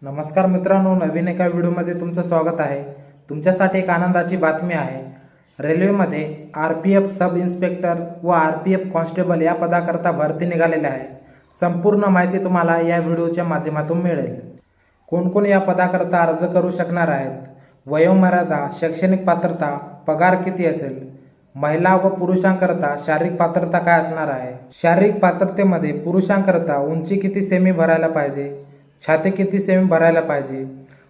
नमस्कार मित्रांनो, नवीन एका व्हिडिओमध्ये तुमचं स्वागत आहे. तुमच्यासाठी एक आनंदाची बातमी आहे. रेल्वेमध्ये RPF सब इन्स्पेक्टर व RPF कॉन्स्टेबल या पदाकरता भरती निघालेली आहे. संपूर्ण माहिती तुम्हाला या व्हिडिओच्या माध्यमातून मिळेल. कोण या पदाकरता अर्ज करू शकणार आहेत, वयोमर्यादा, शैक्षणिक पात्रता, पगार किती असेल, महिला व पुरुषांकरता शारीरिक पात्रता काय असणार आहे. शारीरिक पात्रतेमध्ये पुरुषांकरता उंची किती सेमी भरायला पाहिजे, छाती किती सेमी भरायला पाहिजे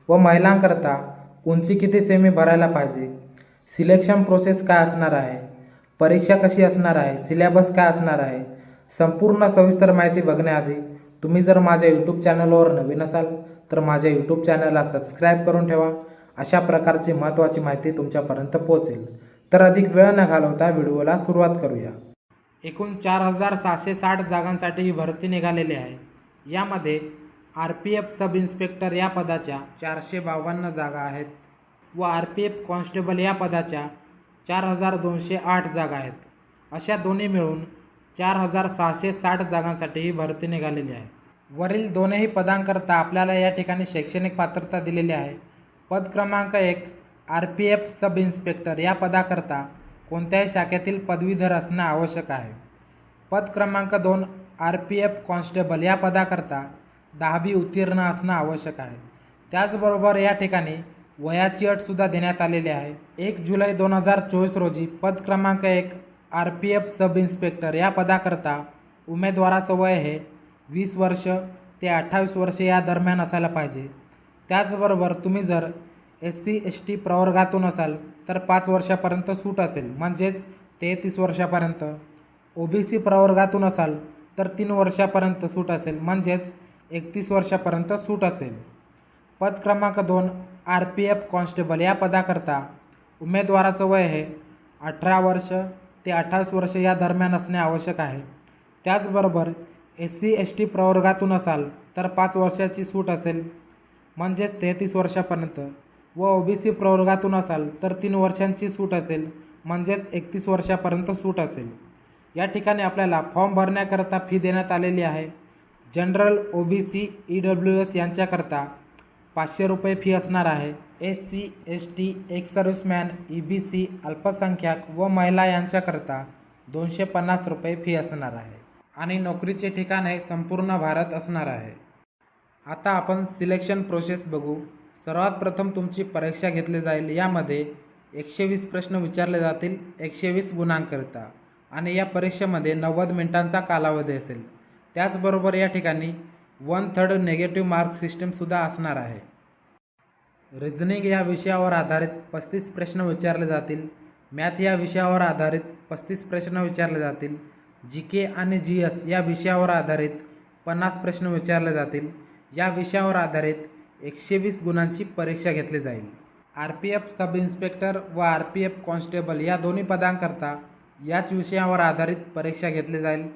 व महिलांकरता उंची किती सेमी भरायला पाहिजे, सिलेक्शन प्रोसेस काय असणार आहे, परीक्षा कशी असणार आहे, सिलेबस काय असणार आहे, संपूर्ण सविस्तर माहिती बघण्याआधी तुम्ही जर माझ्या यूट्यूब चॅनलवर नवीन असाल तर माझ्या यूट्यूब चॅनलला सबस्क्राईब करून ठेवा. अशा प्रकारची महत्त्वाची माहिती तुमच्यापर्यंत पोहोचेल. तर अधिक वेळ न घालवता व्हिडिओला सुरुवात करूया. एकूण 4660 जागांसाठी ही भरती निघालेली आहे. यामध्ये RPF सब इन्स्पेक्टर या पदाच्या 452 जागा आहेत व RPF कॉन्स्टेबल या पदाच्या 4208 जागा आहेत. अशा दोन्ही मिळून 4660 जागांसाठी ही भरती निघालेली आहे. वरील दोनही पदांकरता आपल्याला या ठिकाणी शैक्षणिक पात्रता दिलेली आहे. पद क्रमांक 1 RPF सब इन्स्पेक्टर या पदाकरता कोणत्याही शाखेतील पदवीधर असणं आवश्यक आहे. पद क्रमांक 2 RPF कॉन्स्टेबल या पदाकरता 10वी उत्तीर्ण असणं आवश्यक आहे. त्याचबरोबर या ठिकाणी वयाची अटसुद्धा देण्यात आलेली आहे. 1 जुलै 2024 रोजी पद क्रमांक 1 RPF सब इन्स्पेक्टर या पदाकरता उमेदवाराचं वय हे 20 वर्ष ते 28 वर्ष या दरम्यान असायला पाहिजे. त्याचबरोबर तुम्ही जर SC ST प्रवर्गातून असाल तर 5 वर्षापर्यंत सूट असेल, म्हणजेच 33 वर्षापर्यंत. OBC प्रवर्गातून असाल तर 3 वर्षापर्यंत सूट असेल, म्हणजेच 31 वर्षापर्यंत सूट असेल. पद क्रमांक 2 RPF कॉन्स्टेबल या पदाकरता उमेदवाराचं वय हे 18 वर्ष ते 28 वर्ष या दरम्यान असणे आवश्यक आहे. त्याचबरोबर SC ST प्रवर्गातून असाल तर 5 वर्षाची सूट असेल, म्हणजेच 33 वर्षापर्यंत व OBC प्रवर्गातून असाल तर 3 वर्षांची सूट असेल, म्हणजेच 31 वर्षापर्यंत सूट असेल. या ठिकाणी आपल्याला फॉर्म भरण्याकरता फी देण्यात आलेली आहे. जनरल, OBC, EWS यांच्याकरता 500 रुपये फी असणार आहे. SC ST, ex serviceman, EBC, अल्पसंख्याक व महिला यांच्याकरता 250 रुपये फी असणार आहे आणि नोकरीचे ठिकाण हे संपूर्ण भारत असणार आहे. आता आपण सिलेक्शन प्रोसेस बघू. सर्वात प्रथम तुमची परीक्षा घेतली जाईल. यामध्ये 120 प्रश्न विचारले जातील 120 गुणांकरिता आणि या परीक्षेमध्ये 90 मिनिटांचा कालावधी असेल. त्याचबरोबर या ठिकाणी 1/3 नेगेटिव्ह मार्क सिस्टीमसुद्धा असणार आहे. रिझनिंग या विषयावर आधारित 35 प्रश्न विचारले जातील. मॅथ या विषयावर आधारित 35 प्रश्न विचारले जातील. GK आणि GS या विषयावर आधारित 50 प्रश्न विचारले जातील. या विषयावर आधारित 120 गुणांची परीक्षा घेतली जाईल. RPF सब इन्स्पेक्टर व RPF कॉन्स्टेबल या दोन्ही पदांकरता याच विषयावर आधारित परीक्षा घेतली जाईल.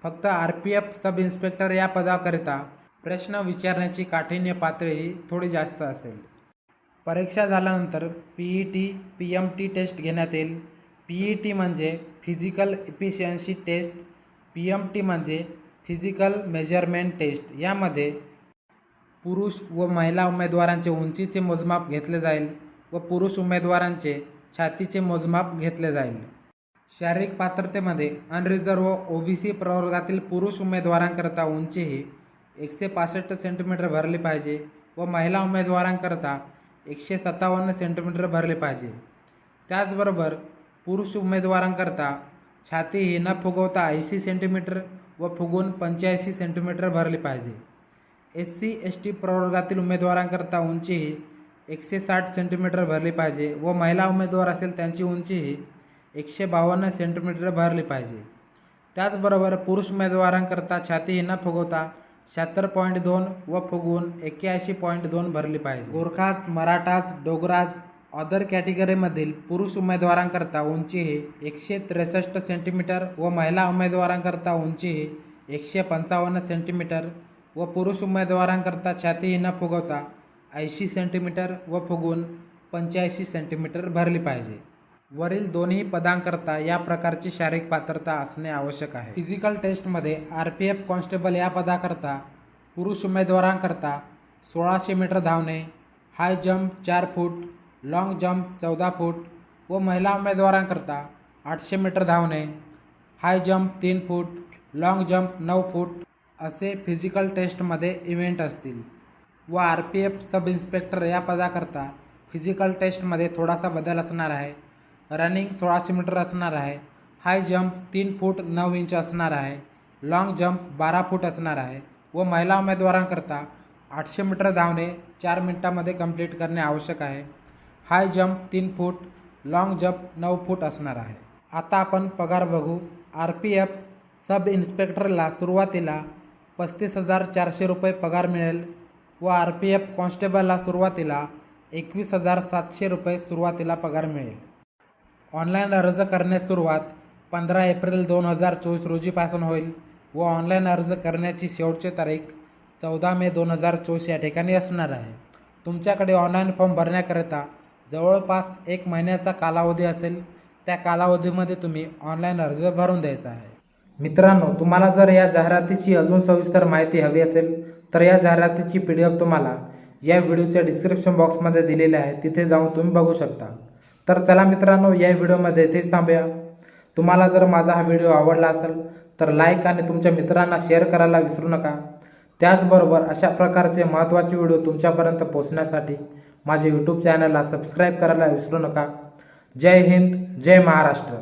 फक्त RPF सब इन्स्पेक्टर या पदाकरिता प्रश्न विचारण्याची काठिण्य पातळी ही थोडी जास्त असेल. परीक्षा झाल्यानंतर PET PMT टेस्ट घेण्यात येईल. PET म्हणजे फिजिकल इफिशियन्सी टेस्ट, PMT म्हणजे फिजिकल मेजरमेंट टेस्ट. यामध्ये पुरुष व महिला उमेदवारांचे उंचीचे मोजमाप घेतले जाईल व पुरुष उमेदवारांचे छातीचे मोजमाप घेतले जाईल. शारीरिक पात्रतेमध्ये अनरिझर्व OBC प्रवर्गातील पुरुष उमेदवारांकरता उंची ही 165 सेंटीमीटर भरली पाहिजे व महिला उमेदवारांकरता 157 सेंटीमीटर भरली पाहिजे. त्याचबरोबर पुरुष उमेदवारांकरता छाती ही न फुगवता 80 सेंटीमीटर व फुगून 85 सेंटीमीटर भरली पाहिजे. SC ST प्रवर्गातील उमेदवारांकरता उंची ही 160 सेंटीमीटर भरली पाहिजे व महिला उमेदवार असेल त्यांची उंची ही 152 सेंटीमीटर भरली पाहिजे. त्याचबरोबर पुरुष उमेदवारांकरता छाती ही न फुगवता 76.2 व फुगवून 81.2 भरली पाहिजे. गोरखास, मराठास, डोगरास, अदर कॅटेगरीमधील पुरुष उमेदवारांकरता उंची ही 163 सेंटीमीटर व महिला उमेदवारांकरता उंची ही 155 सेंटीमीटर व पुरुष उमेदवारांकरता छाती ही न फुगवता 80 सेंटीमीटर व फुगवून 85 सेंटीमीटर भरली पाहिजे. वरील दोन्ही पदांकरता या प्रकारची शारीरिक पात्रता असणे आवश्यक आहे. फिजिकल टेस्टमध्ये RPF कॉन्स्टेबल या पदाकरता पुरुष उमेदवारांकरता 1600 मीटर धावणे, हाय जंप 4 फूट, लॉंग जंप 14 फूट व महिला उमेदवारांकरता 800 मीटर धावणे, हाय जंप 3 फूट, लॉंग जंप 9 फूट असे फिजिकल टेस्टमध्ये इव्हेंट असतील व RPF सब इन्स्पेक्टर या पदाकरता फिजिकल टेस्टमध्ये थोडासा बदल असणार आहे. रनिंग 1600 मीटर असणार आहे, हाय जंप 3 फूट 9 इंच असणार आहे, लॉंग जंप 12 फूट असणार आहे व महिला उमेदवारांकरता 800 मीटर धावणे 4 मिनिटांमध्ये कंप्लीट करणे आवश्यक आहे. हाय जंप 3 फूट, लॉंग जंप 9 फूट असणार आहे. आता आपण पगार बघू. RPF सब इन्स्पेक्टरला सुरुवातीला 35,400 रुपये पगार मिळेल व RPF कॉन्स्टेबलला सुरुवातीला 21,700 रुपये सुरुवातीला पगार मिळेल. ऑनलाईन अर्ज करण्यास सुरुवात 15 एप्रिल 2024 रोजीपासून होईल व ऑनलाईन अर्ज करण्याची शेवटची तारीख 14 मे 2024 या ठिकाणी असणार आहे. तुमच्याकडे ऑनलाईन फॉर्म भरण्याकरिता जवळपास 1 महिन्याचा कालावधी असेल. त्या कालावधीमध्ये तुम्ही ऑनलाईन अर्ज भरून द्यायचा आहे. मित्रांनो, तुम्हाला जर या जाहिरातीची अजून सविस्तर माहिती हवी असेल तर या जाहिरातीची PDF तुम्हाला या व्हिडिओच्या डिस्क्रिप्शन बॉक्समध्ये दिलेले आहे, तिथे जाऊन तुम्ही बघू शकता. तर चला मित्रांनो, या व्हिडिओमध्ये इथेच थांबूया. तुम्हाला जर माझा हा व्हिडिओ आवडला असेल तर लाईक आणि तुमच्या मित्रांना शेअर करायला विसरू नका. त्याचबरोबर अशा प्रकारचे महत्त्वाचे व्हिडिओ तुमच्यापर्यंत पोहोचण्यासाठी माझे YouTube चॅनलला सबस्क्राईब करायला विसरू नका. जय हिंद, जय महाराष्ट्र.